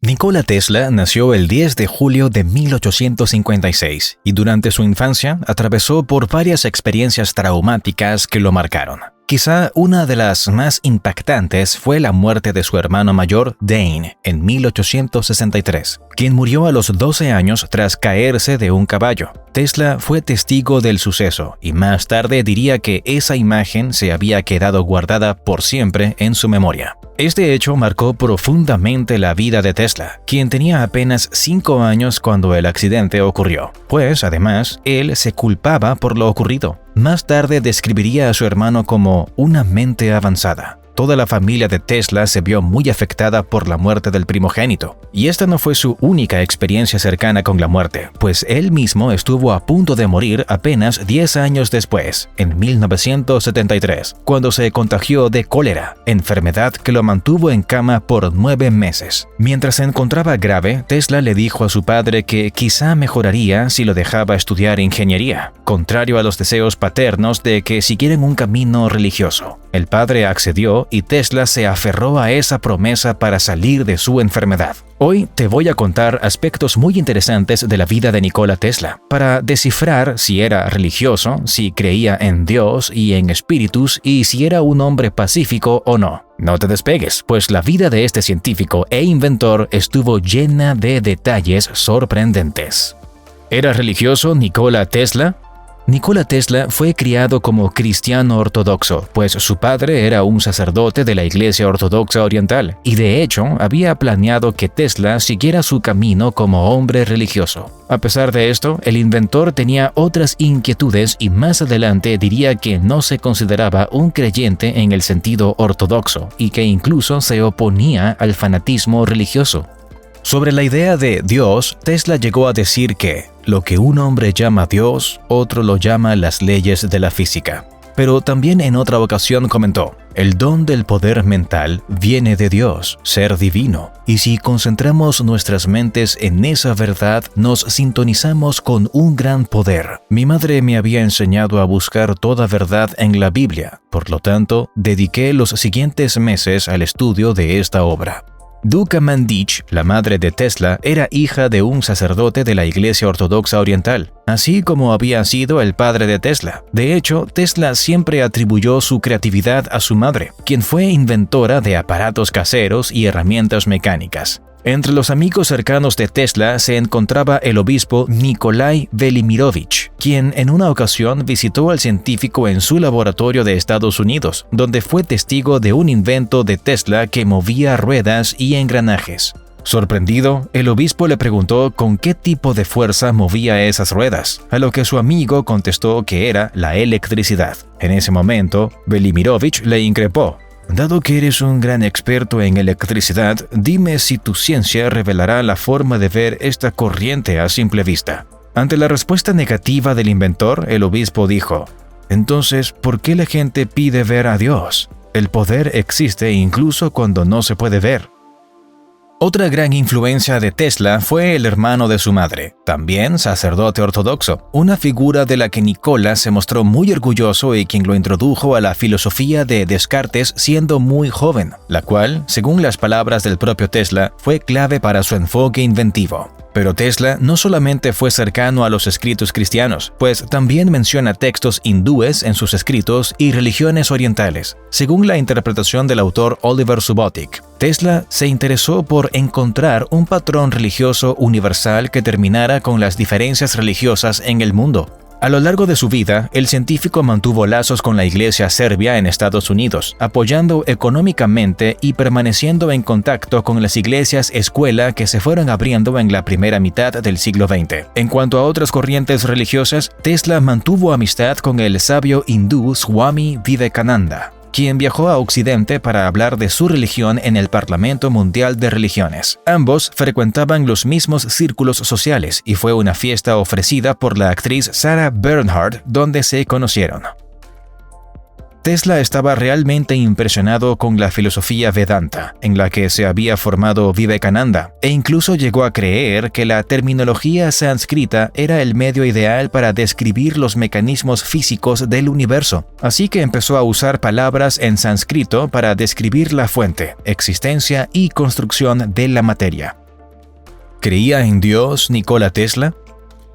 Nikola Tesla nació el 10 de julio de 1856 y durante su infancia atravesó por varias experiencias traumáticas que lo marcaron. Quizá una de las más impactantes fue la muerte de su hermano mayor, Dane, en 1863, quien murió a los 12 años tras caerse de un caballo. Tesla fue testigo del suceso y más tarde diría que esa imagen se había quedado guardada por siempre en su memoria. Este hecho marcó profundamente la vida de Tesla, quien tenía apenas 5 años cuando el accidente ocurrió, pues además él se culpaba por lo ocurrido. Más tarde describiría a su hermano como una mente avanzada. Toda la familia de Tesla se vio muy afectada por la muerte del primogénito. Y esta no fue su única experiencia cercana con la muerte, pues él mismo estuvo a punto de morir apenas 10 años después, en 1973, cuando se contagió de cólera, enfermedad que lo mantuvo en cama por 9 meses. Mientras se encontraba grave, Tesla le dijo a su padre que quizá mejoraría si lo dejaba estudiar ingeniería, contrario a los deseos paternos de que siguieran un camino religioso. El padre accedió y Tesla se aferró a esa promesa para salir de su enfermedad. Hoy te voy a contar aspectos muy interesantes de la vida de Nikola Tesla, para descifrar si era religioso, si creía en Dios y en espíritus y si era un hombre pacífico o no. No te despegues, pues la vida de este científico e inventor estuvo llena de detalles sorprendentes. ¿Era religioso Nikola Tesla? Nikola Tesla fue criado como cristiano ortodoxo, pues su padre era un sacerdote de la Iglesia Ortodoxa Oriental, y de hecho había planeado que Tesla siguiera su camino como hombre religioso. A pesar de esto, el inventor tenía otras inquietudes y más adelante diría que no se consideraba un creyente en el sentido ortodoxo y que incluso se oponía al fanatismo religioso. Sobre la idea de Dios, Tesla llegó a decir que lo que un hombre llama Dios, otro lo llama las leyes de la física. Pero también en otra ocasión comentó, el don del poder mental viene de Dios, ser divino, y si concentramos nuestras mentes en esa verdad, nos sintonizamos con un gran poder. Mi madre me había enseñado a buscar toda verdad en la Biblia, por lo tanto, dediqué los siguientes meses al estudio de esta obra. Duca Mandich, la madre de Tesla, era hija de un sacerdote de la Iglesia Ortodoxa Oriental, así como había sido el padre de Tesla. De hecho, Tesla siempre atribuyó su creatividad a su madre, quien fue inventora de aparatos caseros y herramientas mecánicas. Entre los amigos cercanos de Tesla se encontraba el obispo Nikolai Velimirovich, quien en una ocasión visitó al científico en su laboratorio de Estados Unidos, donde fue testigo de un invento de Tesla que movía ruedas y engranajes. Sorprendido, el obispo le preguntó con qué tipo de fuerza movía esas ruedas, a lo que su amigo contestó que era la electricidad. En ese momento, Velimirovich le increpó. Dado que eres un gran experto en electricidad, dime si tu ciencia revelará la forma de ver esta corriente a simple vista. Ante la respuesta negativa del inventor, el obispo dijo, entonces, ¿por qué la gente pide ver a Dios? El poder existe incluso cuando no se puede ver. Otra gran influencia de Tesla fue el hermano de su madre, también sacerdote ortodoxo, una figura de la que Nikola se mostró muy orgulloso y quien lo introdujo a la filosofía de Descartes siendo muy joven, la cual, según las palabras del propio Tesla, fue clave para su enfoque inventivo. Pero Tesla no solamente fue cercano a los escritos cristianos, pues también menciona textos hindúes en sus escritos y religiones orientales. Según la interpretación del autor Oliver Subotic, Tesla se interesó por encontrar un patrón religioso universal que terminara con las diferencias religiosas en el mundo. A lo largo de su vida, el científico mantuvo lazos con la Iglesia serbia en Estados Unidos, apoyando económicamente y permaneciendo en contacto con las iglesias escuela que se fueron abriendo en la primera mitad del siglo XX. En cuanto a otras corrientes religiosas, Tesla mantuvo amistad con el sabio hindú Swami Vivekananda, quien viajó a Occidente para hablar de su religión en el Parlamento Mundial de Religiones. Ambos frecuentaban los mismos círculos sociales y fue una fiesta ofrecida por la actriz Sarah Bernhardt donde se conocieron. Tesla estaba realmente impresionado con la filosofía Vedanta, en la que se había formado Vivekananda, e incluso llegó a creer que la terminología sánscrita era el medio ideal para describir los mecanismos físicos del universo, así que empezó a usar palabras en sánscrito para describir la fuente, existencia y construcción de la materia. ¿Creía en Dios Nikola Tesla?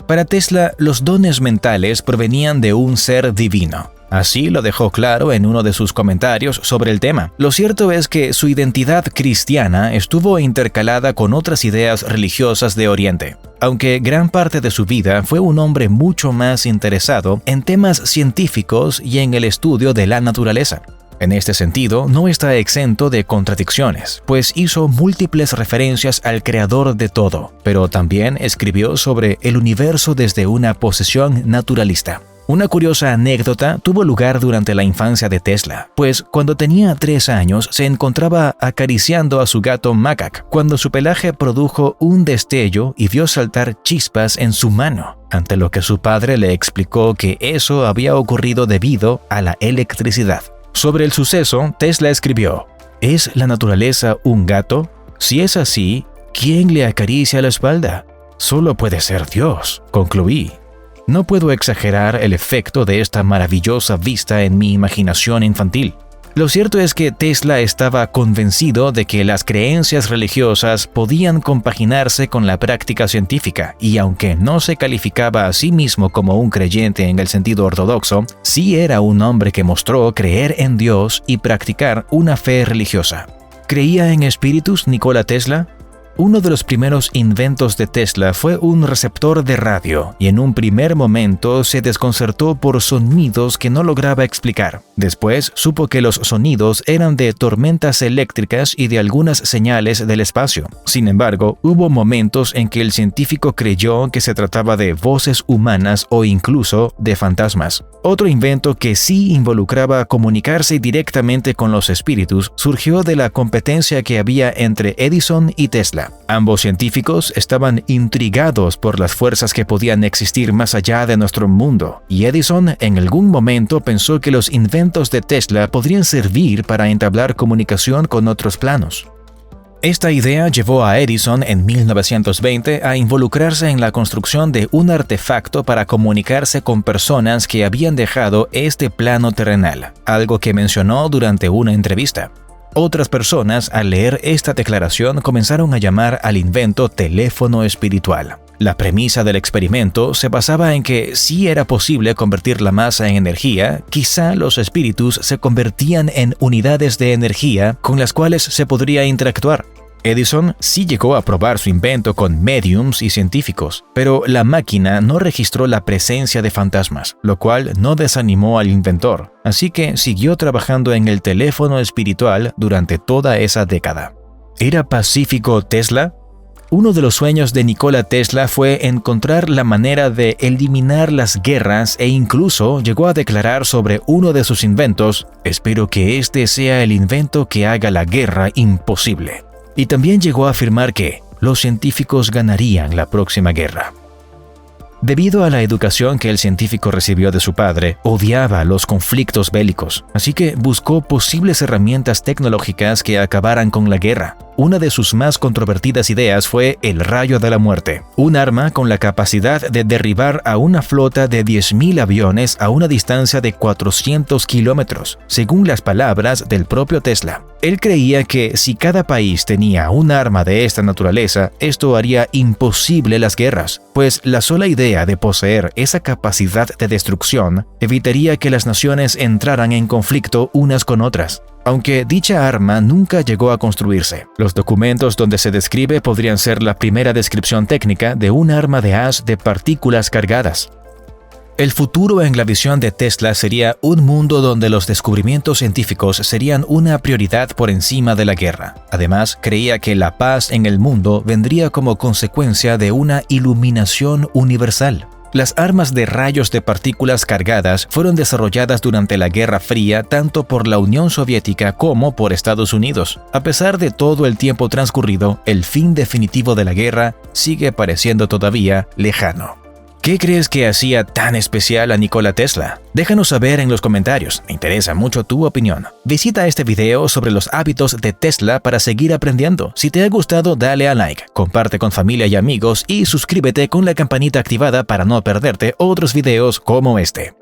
Para Tesla, los dones mentales provenían de un ser divino. Así lo dejó claro en uno de sus comentarios sobre el tema. Lo cierto es que su identidad cristiana estuvo intercalada con otras ideas religiosas de Oriente. Aunque gran parte de su vida fue un hombre mucho más interesado en temas científicos y en el estudio de la naturaleza. En este sentido, no está exento de contradicciones, pues hizo múltiples referencias al creador de todo, pero también escribió sobre el universo desde una posición naturalista. Una curiosa anécdota tuvo lugar durante la infancia de Tesla, pues cuando tenía 3 años se encontraba acariciando a su gato Macac, cuando su pelaje produjo un destello y vio saltar chispas en su mano, ante lo que su padre le explicó que eso había ocurrido debido a la electricidad. Sobre el suceso, Tesla escribió: ¿Es la naturaleza un gato? Si es así, ¿quién le acaricia la espalda? Solo puede ser Dios, concluí. No puedo exagerar el efecto de esta maravillosa vista en mi imaginación infantil. Lo cierto es que Tesla estaba convencido de que las creencias religiosas podían compaginarse con la práctica científica, y aunque no se calificaba a sí mismo como un creyente en el sentido ortodoxo, sí era un hombre que mostró creer en Dios y practicar una fe religiosa. ¿Creía en espíritus Nikola Tesla? Uno de los primeros inventos de Tesla fue un receptor de radio, y en un primer momento se desconcertó por sonidos que no lograba explicar. Después supo que los sonidos eran de tormentas eléctricas y de algunas señales del espacio. Sin embargo, hubo momentos en que el científico creyó que se trataba de voces humanas o incluso de fantasmas. Otro invento que sí involucraba comunicarse directamente con los espíritus surgió de la competencia que había entre Edison y Tesla. Ambos científicos estaban intrigados por las fuerzas que podían existir más allá de nuestro mundo, y Edison en algún momento pensó que los inventos de Tesla podrían servir para entablar comunicación con otros planos. Esta idea llevó a Edison en 1920 a involucrarse en la construcción de un artefacto para comunicarse con personas que habían dejado este plano terrenal, algo que mencionó durante una entrevista. Otras personas, al leer esta declaración, comenzaron a llamar al invento teléfono espiritual. La premisa del experimento se basaba en que si era posible convertir la masa en energía, quizá los espíritus se convertían en unidades de energía con las cuales se podría interactuar. Edison sí llegó a probar su invento con médiums y científicos, pero la máquina no registró la presencia de fantasmas, lo cual no desanimó al inventor, así que siguió trabajando en el teléfono espiritual durante toda esa década. ¿Era pacífico Tesla? Uno de los sueños de Nikola Tesla fue encontrar la manera de eliminar las guerras e incluso llegó a declarar sobre uno de sus inventos: «Espero que este sea el invento que haga la guerra imposible». Y también llegó a afirmar que los científicos ganarían la próxima guerra. Debido a la educación que el científico recibió de su padre, odiaba los conflictos bélicos, así que buscó posibles herramientas tecnológicas que acabaran con la guerra. Una de sus más controvertidas ideas fue el rayo de la muerte, un arma con la capacidad de derribar a una flota de 10.000 aviones a una distancia de 400 kilómetros, según las palabras del propio Tesla. Él creía que si cada país tenía un arma de esta naturaleza, esto haría imposible las guerras, pues la sola idea de poseer esa capacidad de destrucción evitaría que las naciones entraran en conflicto unas con otras. Aunque dicha arma nunca llegó a construirse, los documentos donde se describe podrían ser la primera descripción técnica de un arma de haz de partículas cargadas. El futuro en la visión de Tesla sería un mundo donde los descubrimientos científicos serían una prioridad por encima de la guerra. Además, creía que la paz en el mundo vendría como consecuencia de una iluminación universal. Las armas de rayos de partículas cargadas fueron desarrolladas durante la Guerra Fría tanto por la Unión Soviética como por Estados Unidos. A pesar de todo el tiempo transcurrido, el fin definitivo de la guerra sigue pareciendo todavía lejano. ¿Qué crees que hacía tan especial a Nikola Tesla? Déjanos saber en los comentarios, me interesa mucho tu opinión. Visita este video sobre los hábitos de Tesla para seguir aprendiendo. Si te ha gustado, dale a like, comparte con familia y amigos y suscríbete con la campanita activada para no perderte otros videos como este.